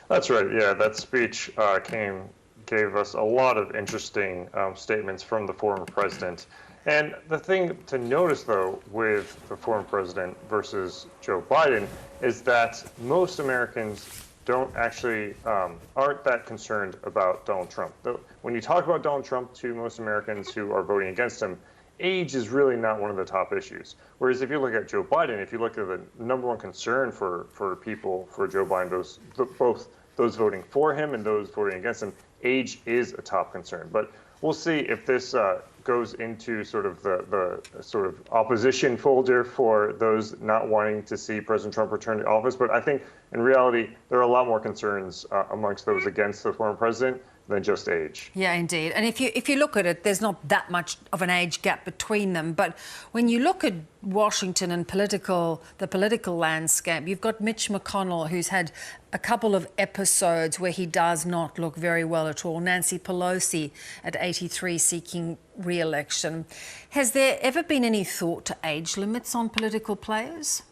That's right. Yeah, that speech gave us a lot of interesting statements from the former president. And the thing to notice, though, with the former president versus Joe Biden is that most Americans don't actually aren't that concerned about Donald Trump. Though, when you talk about Donald Trump to most Americans who are voting against him, age is really not one of the top issues. Whereas if you look at Joe Biden, if you look at the number one concern for people, for Joe Biden, both those voting for him and those voting against him, age is a top concern. But we'll see if this goes into sort of the sort of opposition folder for those not wanting to see President Trump return to office. But I think in reality, there are a lot more concerns amongst those against the former president than just age. Yeah, indeed. And if you look at it, there's not that much of an age gap between them. But when you look at Washington and the political landscape, you've got Mitch McConnell, who's had a couple of episodes where he does not look very well at all. Nancy Pelosi at 83 seeking re-election. Has there ever been any thought to age limits on political players?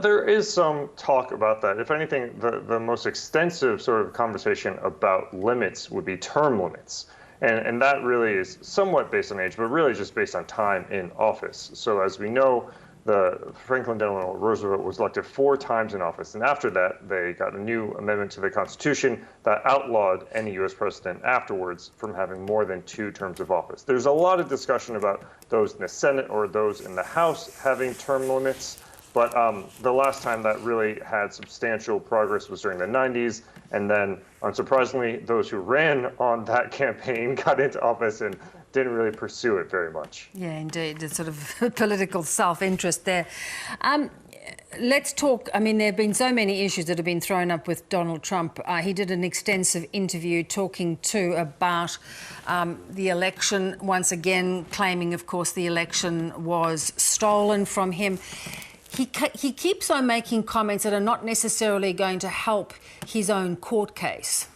There is some talk about that. If anything, the most extensive sort of conversation about limits would be term limits. And that really is somewhat based on age, but really just based on time in office. So as we know, the Franklin Delano Roosevelt was elected 4 times in office. And after that, they got a new amendment to the Constitution that outlawed any U.S. president afterwards from having more than 2 terms of office. There's a lot of discussion about those in the Senate or those in the House having term limits. But the last time that really had substantial progress was during the 90s. And then, unsurprisingly, those who ran on that campaign got into office and didn't really pursue it very much. Yeah, indeed. It's sort of political self-interest there. Let's talk. I mean, there have been so many issues that have been thrown up with Donald Trump. He did an extensive interview talking about the election, once again claiming, of course, the election was stolen from him. He keeps on making comments that are not necessarily going to help his own court case.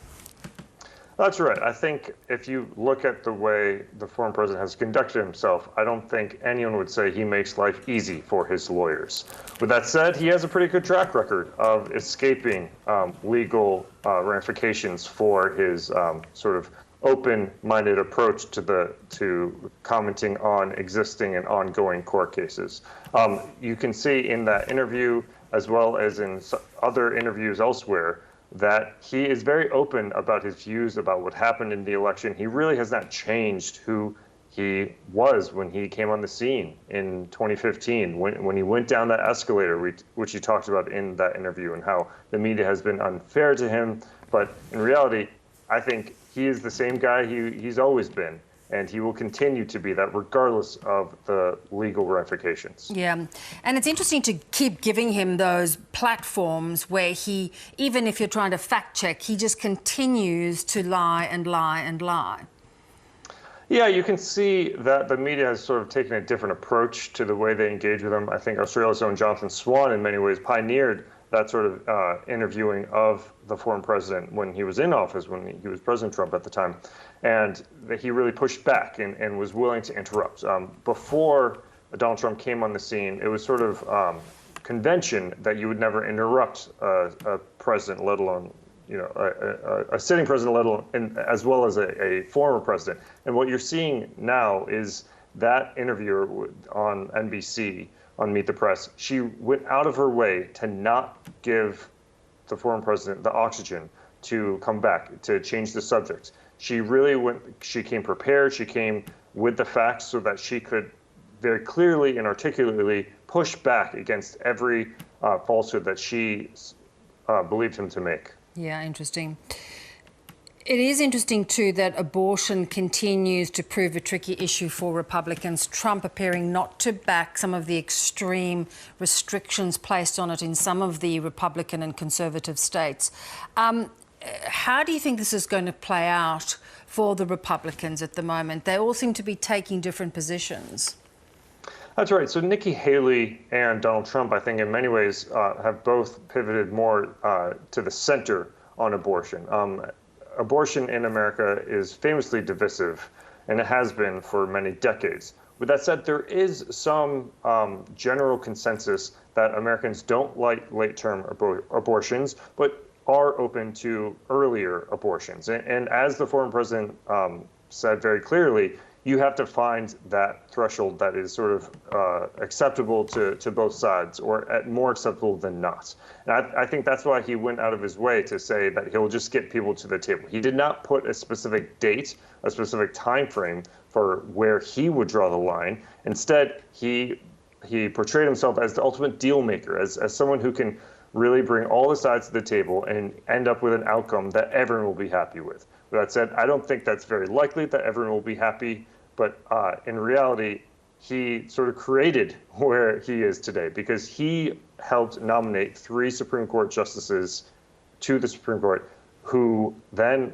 That's right. I think if you look at the way the former president has conducted himself, I don't think anyone would say he makes life easy for his lawyers. With that said, he has a pretty good track record of escaping legal ramifications for his sort of open-minded approach to commenting on existing and ongoing court cases. You can see in that interview, as well as in other interviews elsewhere, that he is very open about his views about what happened in the election. He really has not changed who he was when he came on the scene in 2015, when he went down that escalator, which he talked about in that interview, and how the media has been unfair to him. But in reality, I think he is the same guy he's always been, and he will continue to be that regardless of the legal ramifications. Yeah, and it's interesting to keep giving him those platforms where he, even if you're trying to fact check, he just continues to lie and lie and lie. Yeah, you can see that the media has sort of taken a different approach to the way they engage with him. I think Australia's own Jonathan Swan, in many ways, pioneered that sort of interviewing of the former president when he was in office, when he was President Trump at the time. And that he really pushed back and was willing to interrupt. Before Donald Trump came on the scene, it was sort of convention that you would never interrupt a president, let alone a sitting president, let alone, as well as a former president. And what you're seeing now is that interviewer on NBC, on Meet the Press, she went out of her way to not give the former president the oxygen to come back, to change the subject. She really she came prepared, she came with the facts so that she could very clearly and articulately push back against every falsehood that she believed him to make. Yeah, interesting. It is interesting, too, that abortion continues to prove a tricky issue for Republicans, Trump appearing not to back some of the extreme restrictions placed on it in some of the Republican and conservative states. How do you think this is going to play out for the Republicans at the moment? They all seem to be taking different positions. That's right. So Nikki Haley and Donald Trump, I think in many ways, have both pivoted more to the center on abortion. Abortion in America is famously divisive, and it has been for many decades. With that said, there is some general consensus that Americans don't like late-term abortions, but are open to earlier abortions. And as the former president said very clearly, you have to find that threshold that is sort of acceptable to both sides, or more acceptable than not. And I think that's why he went out of his way to say that he'll just get people to the table. He did not put a specific date, a specific time frame for where he would draw the line. Instead, he portrayed himself as the ultimate deal maker, as someone who can really bring all the sides to the table and end up with an outcome that everyone will be happy with. With that said, I don't think that's very likely that everyone will be happy, but in reality, he sort of created where he is today, because he helped nominate 3 Supreme Court justices to the Supreme Court who then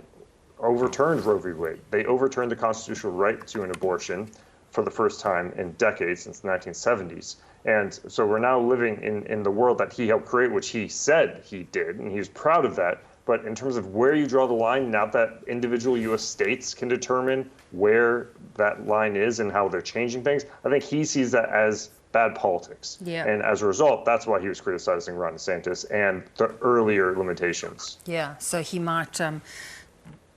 overturned Roe v. Wade. They overturned the constitutional right to an abortion for the first time in decades, since the 1970s. And so we're now living in the world that he helped create, which he said he did, and he's proud of that. But in terms of where you draw the line, now that individual U.S. states can determine where that line is and how they're changing things, I think he sees that as bad politics. Yeah. And as a result, that's why he was criticizing Ron DeSantis and the earlier limitations. Yeah, so he might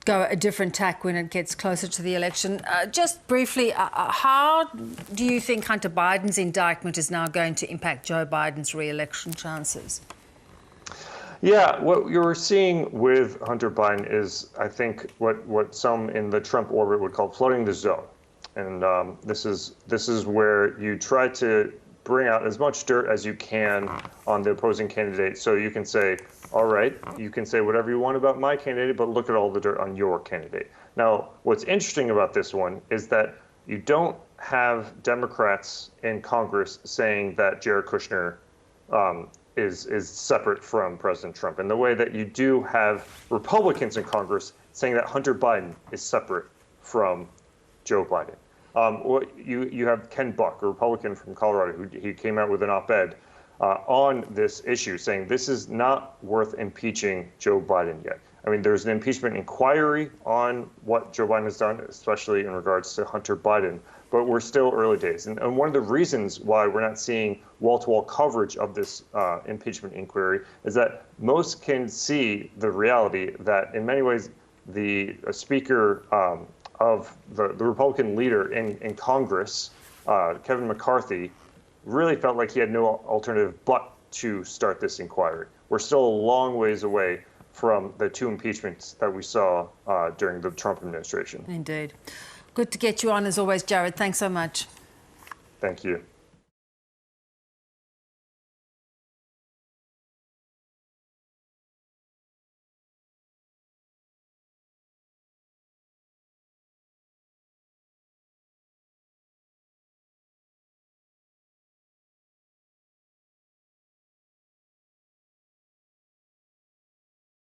go a different tack when it gets closer to the election. Just briefly, how do you think Hunter Biden's indictment is now going to impact Joe Biden's re-election chances? Yeah, what you're seeing with Hunter Biden is, I think, what some in the Trump orbit would call flooding the zone. And this is where you try to bring out as much dirt as you can on the opposing candidate, so you can say, all right, you can say whatever you want about my candidate, but look at all the dirt on your candidate. Now, what's interesting about this one is that you don't have Democrats in Congress saying that Jared Kushner is separate from President Trump, in the way that you do have Republicans in Congress saying that Hunter Biden is separate from Joe Biden. You have Ken Buck, a Republican from Colorado, who he came out with an op-ed on this issue, saying this is not worth impeaching Joe Biden yet. I mean, there's an impeachment inquiry on what Joe Biden has done, especially in regards to Hunter Biden, but we're still early days. And one of the reasons why we're not seeing wall-to-wall coverage of this impeachment inquiry is that most can see the reality that, in many ways, the Speaker of the Republican leader in Congress, Kevin McCarthy, really felt like he had no alternative but to start this inquiry. We're still a long ways away from the 2 impeachments that we saw during the Trump administration. Indeed. Good to get you on as always, Jared. Thanks so much. Thank you.